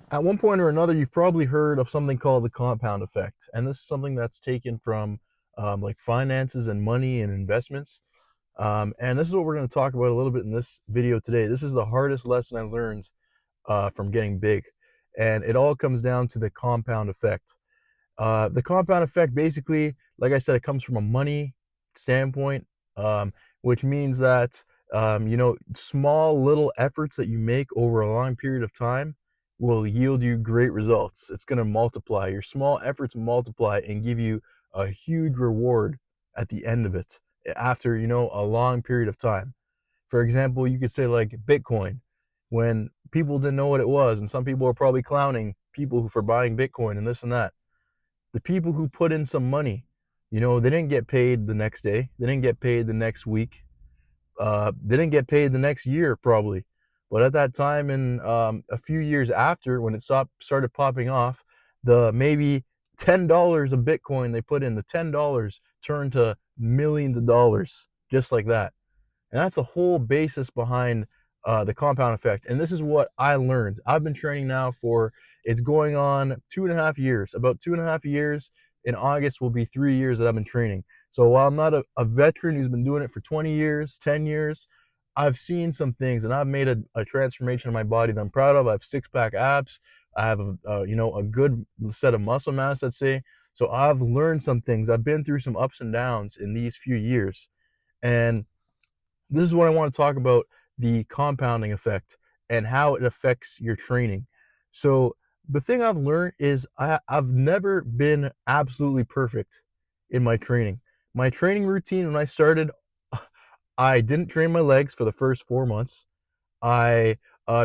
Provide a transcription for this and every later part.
At one point or another, you've probably heard of something called the compound effect, and this is something that's taken from like finances and money and investments. And this is what we're going to talk about a little bit in this video today. This is the hardest lesson I learned from getting big, and it all comes down to the compound effect. The compound effect, basically, like I said, it comes from a money standpoint, which means that small little efforts that you make over a long period of time will yield you great results. It's going to multiply. Your small efforts multiply and give you a huge reward at the end of it after a long period of time. For example, you could say like Bitcoin, when people didn't know what it was, and some people are probably clowning people for buying Bitcoin and this and that. The people who put in some money, they didn't get paid the next day. They didn't get paid the next week. They didn't get paid the next year probably. But at that time, and a few years after, when it started popping off, the maybe $10 of Bitcoin they put in, the $10 turned to millions of dollars just like that. And that's the whole basis behind the compound effect. And this is what I learned. I've been training now for, it's going on 2.5 years. About 2.5 years. In August will be 3 years that I've been training. So while I'm not a veteran who's been doing it for 20 years, 10 years, I've seen some things and I've made a transformation in my body that I'm proud of. I have six-pack abs. I have a good set of muscle mass, let's say. So I've learned some things. I've been through some ups and downs in these few years. And this is what I want to talk about, the compounding effect and how it affects your training. So, the thing I've learned is I've never been absolutely perfect in my training. My training routine when I started, I didn't train my legs for the first 4 months. I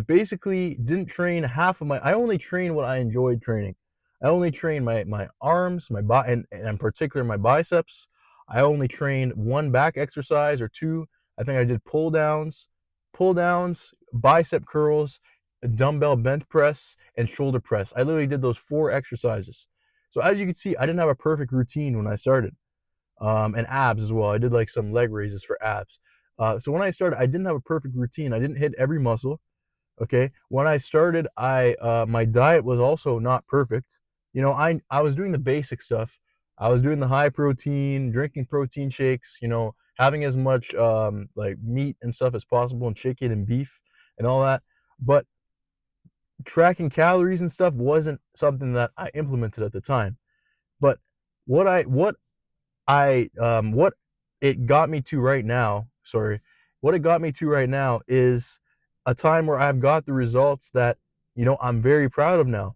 basically didn't train half of my, I only trained what I enjoyed training. I only trained my arms, my and in particular my biceps. I only trained one back exercise or two. I think I did pull downs, bicep curls, dumbbell bench press, and shoulder press. I literally did those four exercises. So as you can see, I didn't have a perfect routine when I started. And abs as well. I did like some leg raises for abs. So when I started, I didn't have a perfect routine. I didn't hit every muscle. Okay. When I started, I my diet was also not perfect. I was doing the basic stuff. I was doing the high protein, drinking protein shakes. Having as much like meat and stuff as possible, and chicken and beef and all that. But tracking calories and stuff wasn't something that I implemented at the time. But what it got me to right now, sorry, what it got me to right now is a time where I've got the results that, I'm very proud of now.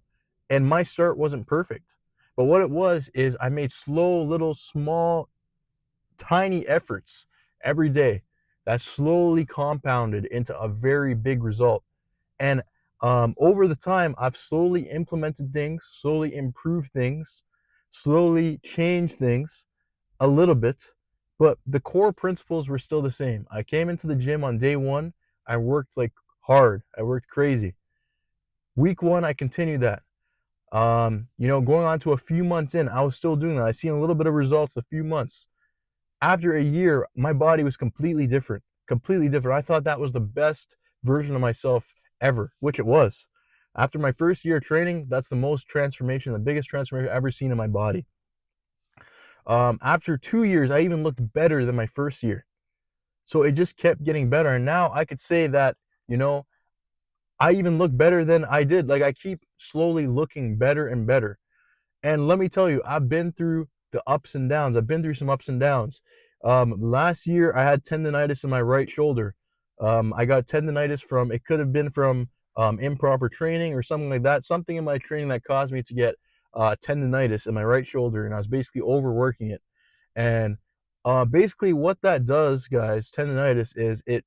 And my start wasn't perfect. But what it was is I made slow, little, small, tiny efforts every day that slowly compounded into a very big result. And over the time, I've slowly implemented things, slowly improved things, slowly changed things a little bit, but the core principles were still the same. I came into the gym on day one. I worked like hard. I worked crazy. Week one, I continued that. Going on to a few months in, I was still doing that. I seen a little bit of results a few months. After a year, my body was completely different. Completely different. I thought that was the best version of myself ever, which it was. After my first year of training, that's the most transformation, the biggest transformation I've ever seen in my body. After 2 years, I even looked better than my first year. So it just kept getting better. And now I could say that, you know, I even look better than I did. Like I keep slowly looking better and better. And let me tell you, I've been through the ups and downs. I've been through some ups and downs. Last year, I had tendonitis in my right shoulder. I got tendonitis from, it could have been from improper training or something like that. Something in my training that caused me to get tendonitis in my right shoulder. And I was basically overworking it. And basically, what that does, guys, tendonitis, is it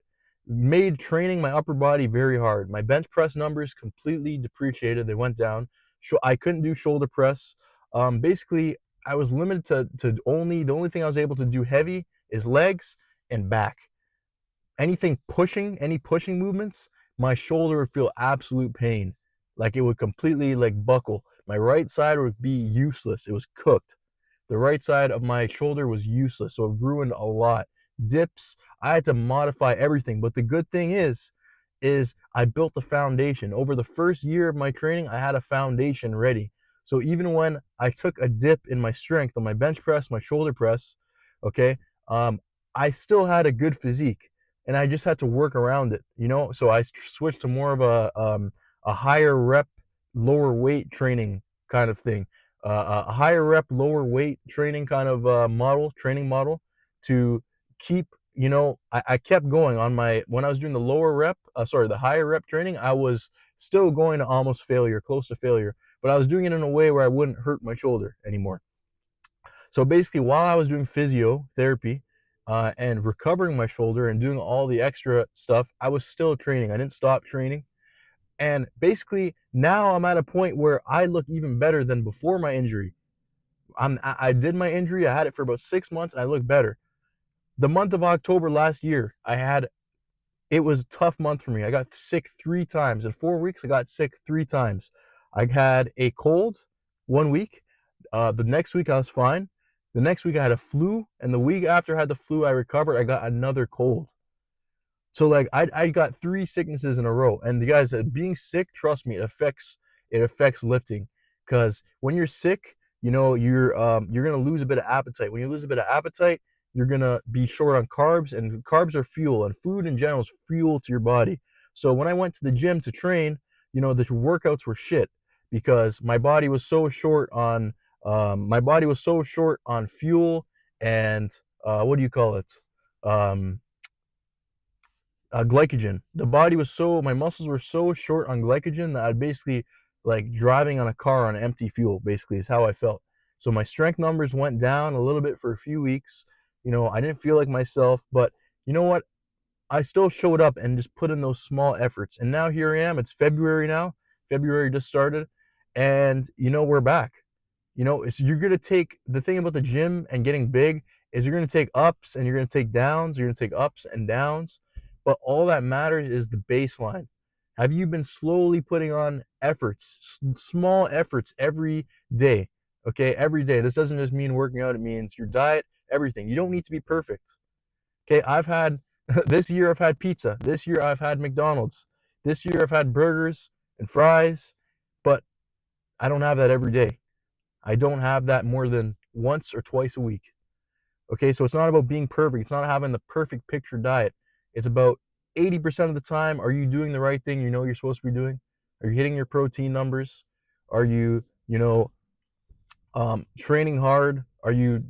made training my upper body very hard. My bench press numbers completely depreciated, they went down. I couldn't do shoulder press. Basically, I was limited to only, the only thing I was able to do heavy is legs and back. Any pushing movements, my shoulder would feel absolute pain. Like it would completely like buckle. My right side would be useless. It was cooked. The right side of my shoulder was useless, so it ruined a lot. Dips, I had to modify everything. But the good thing is, is I built the foundation. Over the first year of my training, I had a foundation ready. So even when I took a dip in my strength on my bench press, my shoulder press, okay, um, I still had a good physique, and I just had to work around it, you know. So I switched to more of a higher rep, lower weight training kind of thing, a higher rep, lower weight training kind of training model to keep, you know, I kept going on my, when I was doing the the higher rep training, I was still going to almost failure, close to failure, but I was doing it in a way where I wouldn't hurt my shoulder anymore. So basically, while I was doing physiotherapy and recovering my shoulder and doing all the extra stuff, I was still training. I didn't stop training. And basically, now I'm at a point where I look even better than before my injury. I did my injury, I had it for about 6 months, and I look better. The month of October last year, it was a tough month for me. I got sick 3 times. In 4 weeks, I got sick 3 times. I had a cold 1 week. The next week, I was fine. The next week, I had a flu. And the week after I had the flu, I recovered. I got another cold. So like I got 3 sicknesses in a row. And the guys, being sick, trust me, it affects lifting. Because when you're sick, you know, you're gonna lose a bit of appetite. When you lose a bit of appetite, you're gonna be short on carbs, and carbs are fuel, and food in general is fuel to your body. So when I went to the gym to train, you know, the workouts were shit because my body was so short on fuel and what do you call it? Um, Glycogen. My muscles were so short on glycogen that I basically like driving on a car on empty fuel, basically, is how I felt. So my strength numbers went down a little bit for a few weeks. You know, I didn't feel like myself, but you know what? I still showed up and just put in those small efforts. And now here I am. It's February now. February just started. And, you know, we're back. You know, you're going to take the thing about the gym and getting big is you're going to take ups and you're going to take downs. You're going to take ups and downs. But all that matters is the baseline. Have you been slowly putting on efforts, small efforts every day? Okay, every day. This doesn't just mean working out, it means your diet, everything. You don't need to be perfect. Okay, this year I've had pizza. This year I've had McDonald's. This year I've had burgers and fries, but I don't have that every day. I don't have that more than once or twice a week. Okay, so it's not about being perfect. It's not having the perfect picture diet. It's about 80% of the time, are you doing the right thing you know you're supposed to be doing? Are you hitting your protein numbers? Are you, training hard? Are you,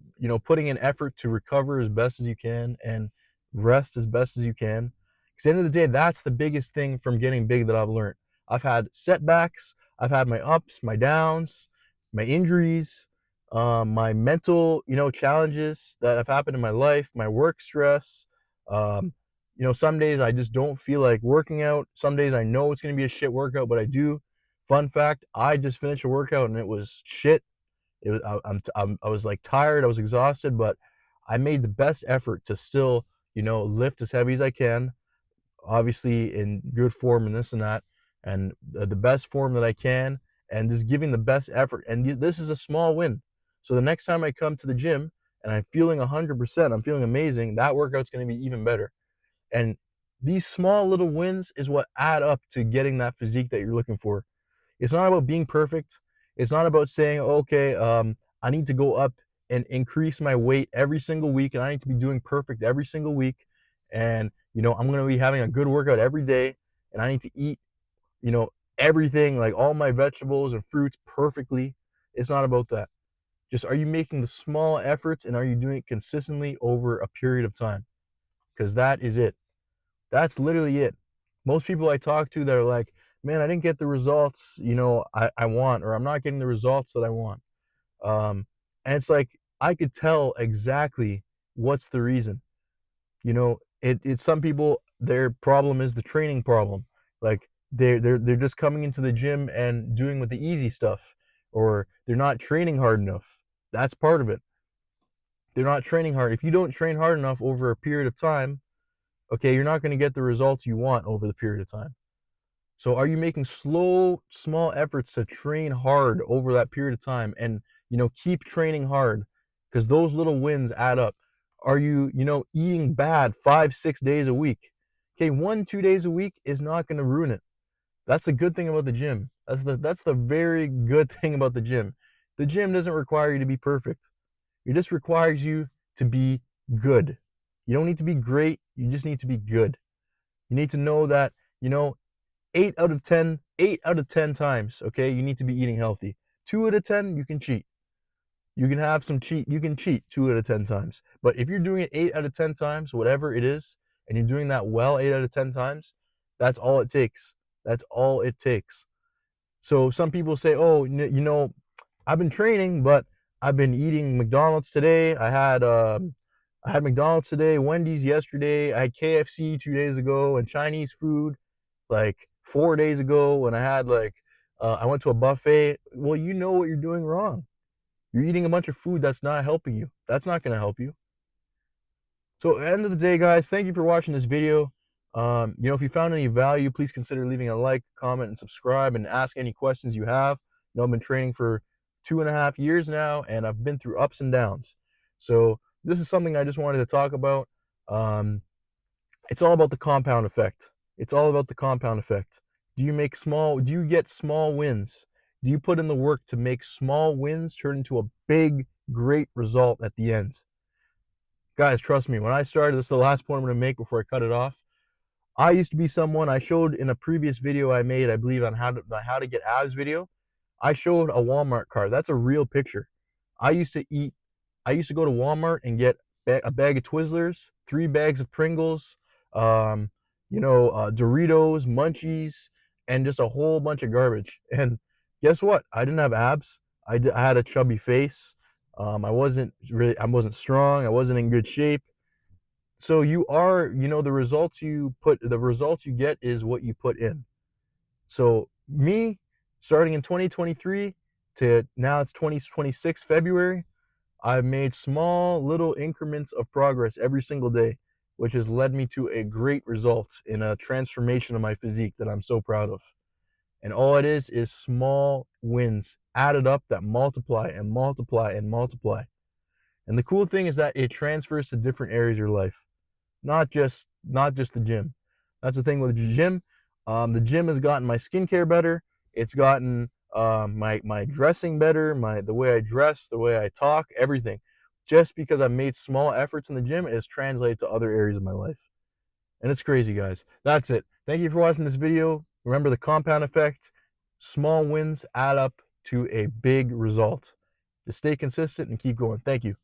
putting in effort to recover as best as you can and rest as best as you can? Because at the end of the day, that's the biggest thing from getting big that I've learned. I've had setbacks, I've had my ups, my downs, my injuries, my mental, challenges that have happened in my life, my work stress. Um, some days I just don't feel like working out. Some days I know it's going to be a shit workout, but I do. Fun fact, I just finished a workout and it was shit. It was I was like tired, I was exhausted, but I made the best effort to still, lift as heavy as I can, obviously in good form and this and that, and the best form that I can, and just giving the best effort. And this is a small win. So the next time I come to the gym and I'm feeling 100%, I'm feeling amazing, that workout's going to be even better. And these small little wins is what add up to getting that physique that you're looking for. It's not about being perfect. It's not about saying, okay, I need to go up and increase my weight every single week, and I need to be doing perfect every single week. And, I'm going to be having a good workout every day, and I need to eat, you know, everything, like all my vegetables and fruits perfectly. It's not about that. Just are you making the small efforts and are you doing it consistently over a period of time? Because that is it. That's literally it. Most people I talk to that are like, man, I didn't get the results, I want, or I'm not getting the results that I want. And it's like, I could tell exactly what's the reason. It's some people, their problem is the training problem. Like they're just coming into the gym and doing with the easy stuff, or they're not training hard enough. That's part of it. They're not training hard. If you don't train hard enough over a period of time, okay, you're not going to get the results you want over the period of time. So are you making slow, small efforts to train hard over that period of time and, keep training hard because those little wins add up? Are you, eating bad 5, 6 days a week? Okay, 1-2 days a week is not going to ruin it. That's the good thing about the gym. That's the very good thing about the gym. The gym doesn't require you to be perfect. It just requires you to be good. You don't need to be great, you just need to be good. You need to know that, you know, 8 out of 10 times, okay, you need to be eating healthy. 2 out of 10, you can cheat. You can have some cheat, you can cheat 2 out of 10 times. But if you're doing it 8 out of 10 times, whatever it is, and you're doing that well 8 out of 10 times, that's all it takes. That's all it takes. So some people say, "Oh, I've been training, but I've been eating McDonald's today. I had McDonald's today, Wendy's yesterday, I had KFC 2 days ago, and Chinese food like 4 days ago, and I went to a buffet." Well, you know what you're doing wrong. You're eating a bunch of food that's not helping you. That's not gonna help you. So at the end of the day, guys, thank you for watching this video. If you found any value, please consider leaving a like, comment, and subscribe, and ask any questions you have. I've been training for 2.5 years now, and I've been through ups and downs. So this is something I just wanted to talk about. Um, it's all about the compound effect. It's all about the compound effect. Do you get small wins? Do you put in the work to make small wins turn into a big, great result at the end? Guys, trust me, when I started, this is the last point I'm going to make before I cut it off. I used to be someone, I showed in a previous video I made, I believe, on how to get abs video. I showed a Walmart card. That's a real picture. I used to go to Walmart and get a bag of Twizzlers, 3 bags of Pringles, Doritos, Munchies, and just a whole bunch of garbage. And guess what? I didn't have abs. I had a chubby face. I wasn't strong. I wasn't in good shape. So the results you get is what you put in. So me, starting in 2023 to now it's 2026 February, I've made small little increments of progress every single day, which has led me to a great result in a transformation of my physique that I'm so proud of. And all it is small wins added up that multiply and multiply and multiply. And the cool thing is that it transfers to different areas of your life, not just the gym. That's the thing with the gym. The gym has gotten my skincare better. It's gotten my dressing better, the way I dress, the way I talk, everything. Just because I've made small efforts in the gym, it has translated to other areas of my life. And it's crazy, guys. That's it. Thank you for watching this video. Remember the compound effect. Small wins add up to a big result. Just stay consistent and keep going. Thank you.